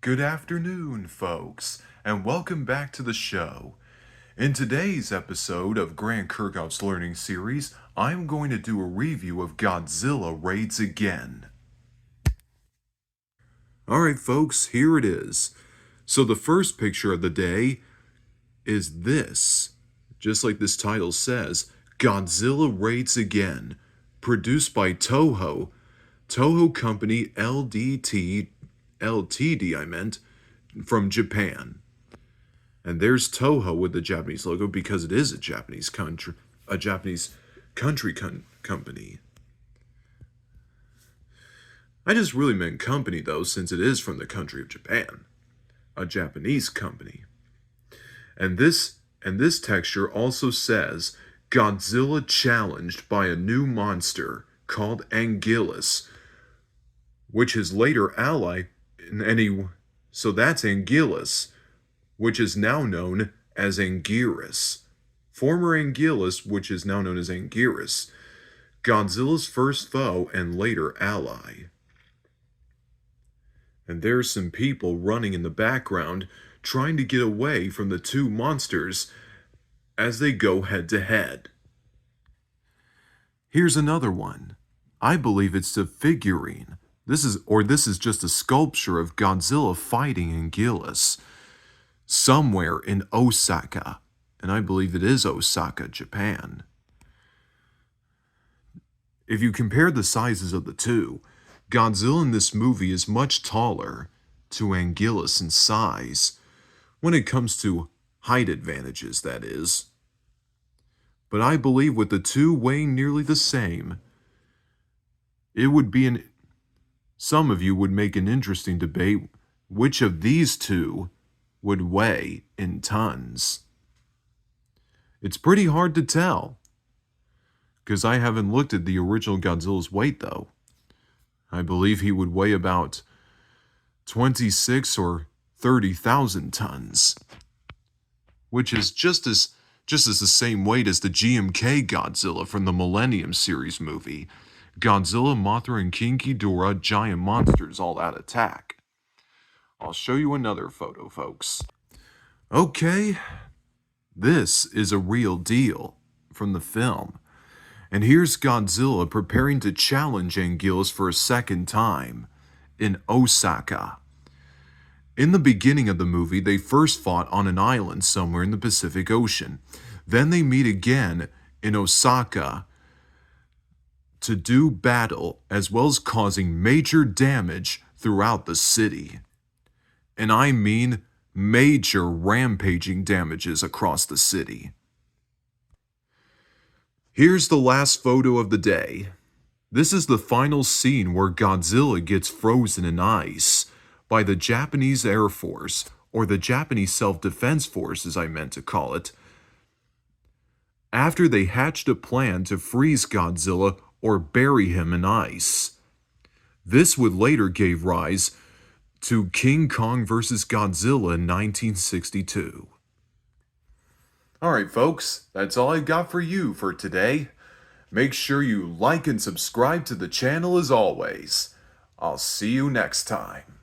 Good afternoon, folks, and welcome back to the show. In today's episode of Grant Kerkhof's Learning Series, I'm going to do a review of Godzilla Raids Again. Alright, folks, here it is. So the first picture of the day is this. Just like this title says, Godzilla Raids Again. Produced by Toho Company Ltd, from Japan. And there's Toho with the Japanese logo because it is a Japanese country company. I just really meant company though, since it is from the country of Japan. A Japanese company. And this texture also says Godzilla challenged by a new monster called Anguillus, which his later ally so that's Anguillus, which is now known as Anguirus. Former Anguillus, which is now known as Anguirus, Godzilla's first foe and later ally. And there's some people running in the background trying to get away from the two monsters as they go head to head. Here's another one. I believe it's a figurine. This is just a sculpture of Godzilla fighting Anguillus somewhere in Osaka, and I believe it is Osaka, Japan. If you compare the sizes of the two, Godzilla in this movie is much taller to Anguillus in size, when it comes to height advantages, that is. But I believe with the two weighing nearly the same, it would be some of you would make an interesting debate which of these two would weigh in tons. It's pretty hard to tell, because I haven't looked at the original Godzilla's weight though. I believe he would weigh about 26 or 30,000 tons, which is just as the same weight as the GMK Godzilla from the Millennium series movie. Godzilla, Mothra, and King Ghidorah, giant monsters all out attack. I'll show you another photo, folks. Okay, this is a real deal from the film. And here's Godzilla preparing to challenge Anguillus for a second time in Osaka. In the beginning of the movie, they first fought on an island somewhere in the Pacific Ocean. Then they meet again in Osaka to do battle, as well as causing major damage throughout the city. And I mean major rampaging damages across the city. Here's the last photo of the day. This is the final scene where Godzilla gets frozen in ice by the Japanese Air Force, or the Japanese Self-Defense Force as I meant to call it, after they hatched a plan to freeze Godzilla or bury him in ice. This would later give rise to King Kong vs. Godzilla in 1962. Alright folks, that's all I got for you for today. Make sure you like and subscribe to the channel as always. I'll see you next time.